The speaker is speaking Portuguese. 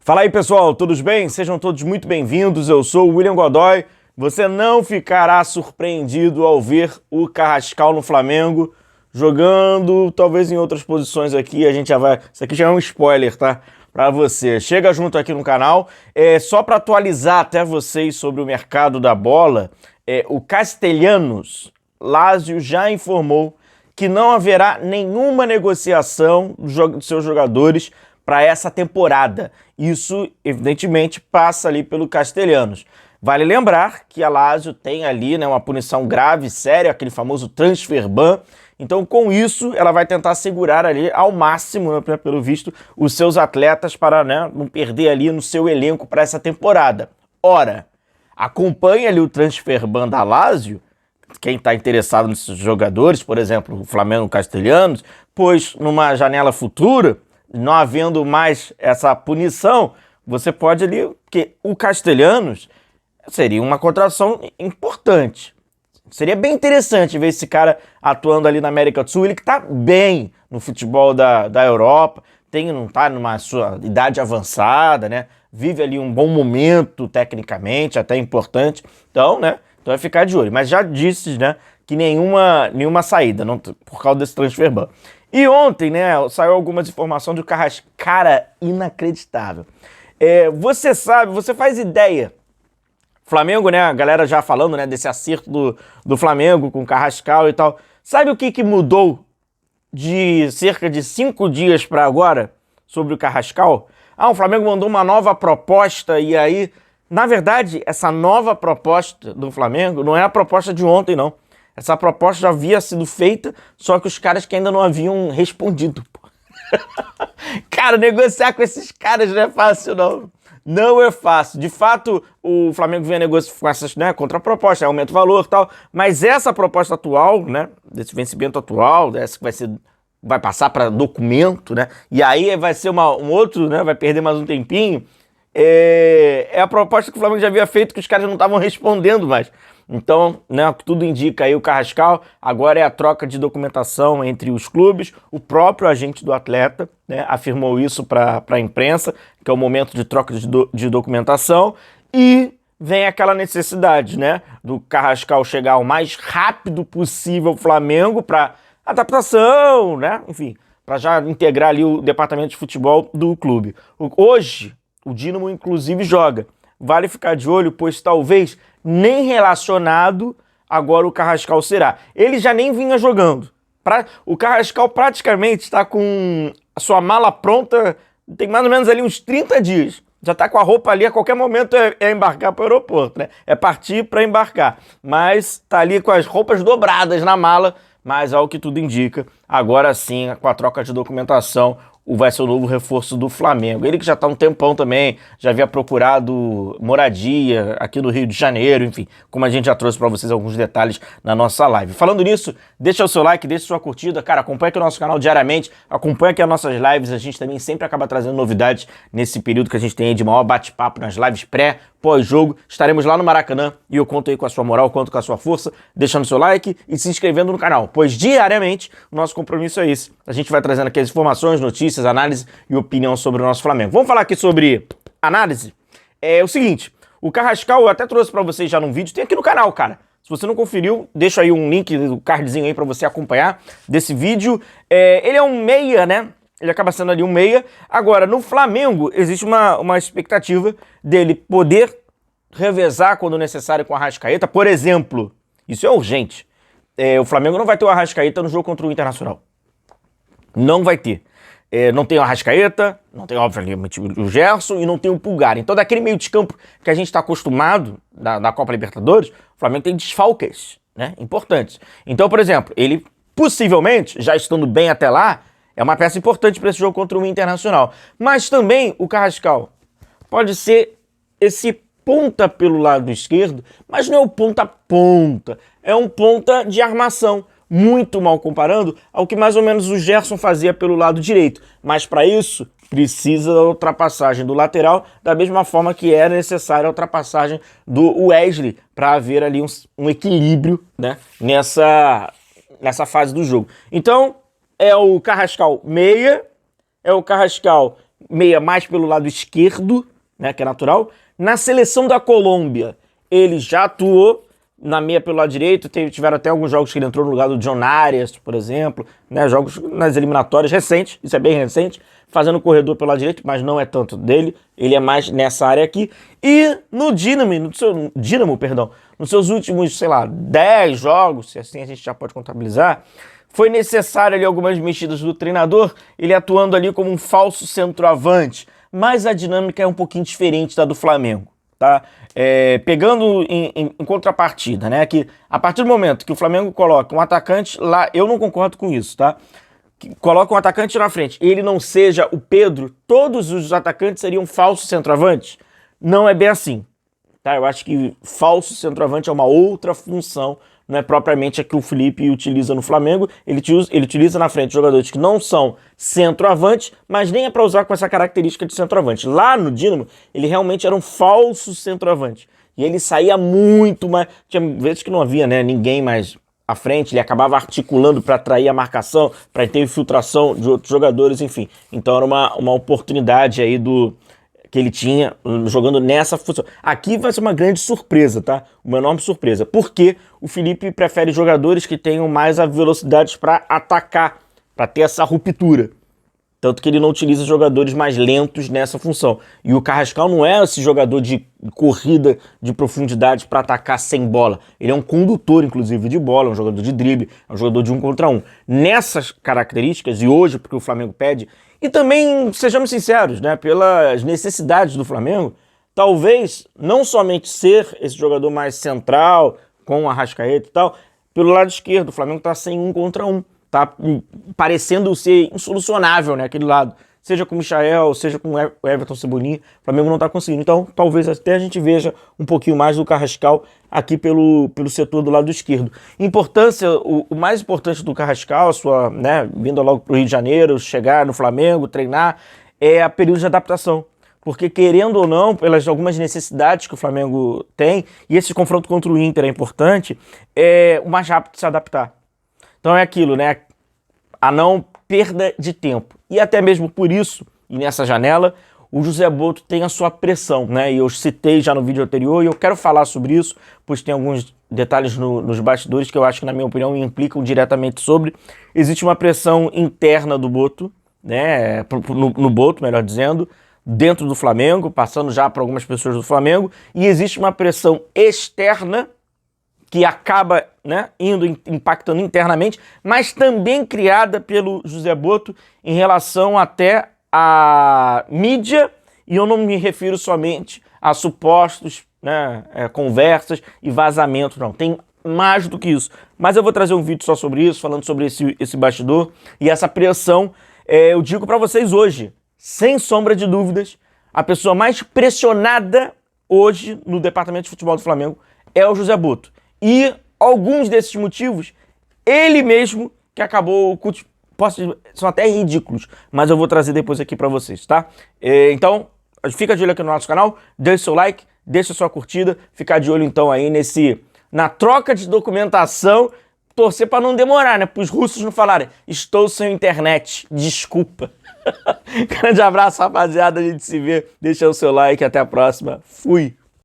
Fala aí, pessoal, todos bem? Sejam todos muito bem-vindos. Eu sou o William Godoy. Você não ficará surpreendido ao ver o Carrascal no Flamengo jogando, talvez em outras posições aqui. A gente já vai... Isso aqui já é um spoiler, tá? Pra você. Chega junto aqui no canal. Só para atualizar até vocês sobre o mercado da bola, o Castellanos, Lazio já informou que não haverá nenhuma negociação dos seus jogadores para essa temporada. Isso, evidentemente, passa ali pelo Castellanos. Vale lembrar que a Lazio tem ali, né, uma punição grave, séria, aquele famoso transfer ban. Então, com isso, ela vai tentar segurar ali ao máximo, né, pelo visto, os seus atletas para, né, não perder ali no seu elenco para essa temporada. Ora, acompanha ali o transfer ban da Lazio, quem está interessado nesses jogadores, por exemplo, o Flamengo Castellanos, pois numa janela futura, não havendo mais essa punição, você pode ali, porque o Castellanos seria uma contratação importante. Seria bem interessante ver esse cara atuando ali na América do Sul, ele que está bem no futebol da Europa, não está numa sua idade avançada, né? Vive ali um bom momento tecnicamente, até importante, então, né? Então vai ficar de olho. Mas já disse, né, que nenhuma saída, não, por causa desse transfer ban. E ontem, né, saiu algumas informações do Carrascal. Cara, inacreditável. Você faz ideia. Flamengo, né, a galera já falando, né, desse acerto do Flamengo com o Carrascal e tal. Sabe o que mudou de cerca de 5 dias para agora sobre o Carrascal? O Flamengo mandou uma nova proposta e aí... Na verdade, essa nova proposta do Flamengo não é a proposta de ontem, não. Essa proposta já havia sido feita, só que os caras que ainda não haviam respondido. Pô. Cara, negociar com esses caras não é fácil, não. Não é fácil. De fato, o Flamengo vinha negociar com essas, né, contrapropostas, aumenta o valor e tal. Mas essa proposta atual, né, desse vencimento atual, essa que vai passar para documento, né, e aí vai ser um outro, né, vai perder mais um tempinho. É a proposta que o Flamengo já havia feito, que os caras não estavam respondendo mais. Então, né, tudo indica aí o Carrascal, agora é a troca de documentação entre os clubes. O próprio agente do atleta, né, afirmou isso para a imprensa, que é o momento de troca de documentação, e vem aquela necessidade, né, do Carrascal chegar o mais rápido possível ao Flamengo para adaptação, né, enfim, para já integrar ali o departamento de futebol do clube. Hoje, o Dínamo, inclusive, joga. Vale ficar de olho, pois talvez nem relacionado agora o Carrascal será. Ele já nem vinha jogando. O Carrascal praticamente está com a sua mala pronta, tem mais ou menos ali uns 30 dias. Já está com a roupa ali, a qualquer momento é embarcar para o aeroporto, né? É partir para embarcar. Mas está ali com as roupas dobradas na mala, mas ao que tudo indica, agora sim, com a troca de documentação, vai ser o novo reforço do Flamengo. Ele que já está há um tempão também, já havia procurado moradia aqui no Rio de Janeiro, enfim, como a gente já trouxe para vocês alguns detalhes na nossa live. Falando nisso, deixa o seu like, deixa sua curtida, cara, acompanha aqui o nosso canal diariamente, acompanha aqui as nossas lives, a gente também sempre acaba trazendo novidades nesse período que a gente tem aí de maior bate-papo nas lives pós-jogo. Estaremos lá no Maracanã e eu conto aí com a sua moral, conto com a sua força, deixando seu like e se inscrevendo no canal, pois diariamente o nosso compromisso é esse. A gente vai trazendo aqui as informações, notícias, análise e opinião sobre o nosso Flamengo. Vamos falar aqui sobre análise? É o seguinte, o Carrascal eu até trouxe pra vocês já num vídeo, tem aqui no canal, cara. Se você não conferiu, deixa aí um link do cardzinho aí pra você acompanhar desse vídeo. Ele é um meia, né? Ele acaba sendo ali um meia. Agora, no Flamengo, existe uma expectativa dele poder revezar quando necessário com a Arrascaeta. Por exemplo, isso é urgente. O Flamengo não vai ter o Arrascaeta no jogo contra o Internacional. Não vai ter. Não tem o Arrascaeta, não tem, obviamente, o Gerson e não tem o Pulgar. Então, daquele meio de campo que a gente está acostumado da Copa Libertadores, o Flamengo tem desfalques, né, importantes. Então, por exemplo, ele possivelmente, já estando bem até lá, é uma peça importante para esse jogo contra o Internacional. Mas também o Carrascal pode ser esse ponta pelo lado esquerdo, mas não é o ponta-ponta, é um ponta de armação. Muito mal comparando ao que mais ou menos o Gerson fazia pelo lado direito. Mas para isso, precisa da ultrapassagem do lateral, da mesma forma que era necessária a ultrapassagem do Wesley, para haver ali um equilíbrio, né, nessa fase do jogo. Então, é o Carrascal meia, é o Carrascal meia mais pelo lado esquerdo, né, que é natural. Na seleção da Colômbia, ele já atuou na meia pelo lado direito, tiveram até alguns jogos que ele entrou no lugar do John Arias, por exemplo, né, jogos nas eliminatórias recentes, isso é bem recente, fazendo corredor pelo lado direito, mas não é tanto dele, ele é mais nessa área aqui. E no Dínamo, nos seus últimos, sei lá, 10 jogos, se assim a gente já pode contabilizar, foi necessário ali algumas mexidas do treinador, ele atuando ali como um falso centroavante, mas a dinâmica é um pouquinho diferente da do Flamengo, tá? Pegando em contrapartida, né, que a partir do momento que o Flamengo coloca um atacante lá, eu não concordo com isso, tá? Que coloca um atacante na frente e ele não seja o Pedro, todos os atacantes seriam falsos centroavantes? Não é bem assim, tá? Eu acho que falso centroavante é uma outra função, não é propriamente a que o Felipe utiliza no Flamengo. Ele utiliza na frente jogadores que não são centroavantes, mas nem é para usar com essa característica de centroavante. Lá no Dínamo, ele realmente era um falso centroavante. E ele saía muito mais... Tinha vezes que não havia, né, ninguém mais à frente, ele acabava articulando para atrair a marcação, para ter infiltração de outros jogadores, enfim. Então era uma oportunidade aí que ele tinha jogando nessa função. Aqui vai ser uma grande surpresa, tá? Uma enorme surpresa. Porque o Felipe prefere jogadores que tenham mais a velocidade para atacar, para ter essa ruptura. Tanto que ele não utiliza jogadores mais lentos nessa função. E o Carrascal não é esse jogador de corrida de profundidade para atacar sem bola. Ele é um condutor, inclusive, de bola, é um jogador de drible, é um jogador de 1 contra 1. Nessas características, e hoje, porque o Flamengo pede, e também, sejamos sinceros, né, pelas necessidades do Flamengo, talvez não somente ser esse jogador mais central, com a Arrascaeta e tal, pelo lado esquerdo, o Flamengo está sem 1 contra 1. Tá parecendo ser insolucionável, né, aquele lado. Seja com o Michael, seja com o Everton Cebolinha, o Flamengo não está conseguindo. Então, talvez até a gente veja um pouquinho mais do Carrascal aqui pelo setor do lado esquerdo. Importância, o mais importante do Carrascal, né, vindo logo para o Rio de Janeiro, chegar no Flamengo, treinar, é a período de adaptação. Porque, querendo ou não, pelas algumas necessidades que o Flamengo tem, e esse confronto contra o Inter é importante, é o mais rápido de se adaptar. Então é aquilo, né? A não perda de tempo. E até mesmo por isso, e nessa janela, o José Boto tem a sua pressão, né? E eu citei já no vídeo anterior e eu quero falar sobre isso, pois tem alguns detalhes nos bastidores que eu acho que, na minha opinião, implicam diretamente sobre. Existe uma pressão interna do Boto, né? No Boto, melhor dizendo, dentro do Flamengo, passando já para algumas pessoas do Flamengo, e existe uma pressão externa que acaba, né, impactando internamente, mas também criada pelo José Boto em relação até à mídia, e eu não me refiro somente a supostos, né, conversas e vazamentos, não. Tem mais do que isso. Mas eu vou trazer um vídeo só sobre isso, falando sobre esse bastidor e essa pressão. Eu digo para vocês hoje, sem sombra de dúvidas, a pessoa mais pressionada hoje no departamento de futebol do Flamengo é o José Boto. E alguns desses motivos, ele mesmo que acabou, são até ridículos, mas eu vou trazer depois aqui pra vocês, tá? Então, fica de olho aqui no nosso canal, deixa seu like, deixa sua curtida, ficar de olho então aí na troca de documentação, torcer pra não demorar, né? Para os russos não falarem, estou sem internet, desculpa. Grande abraço, rapaziada, a gente se vê, deixa o seu like, até a próxima, fui!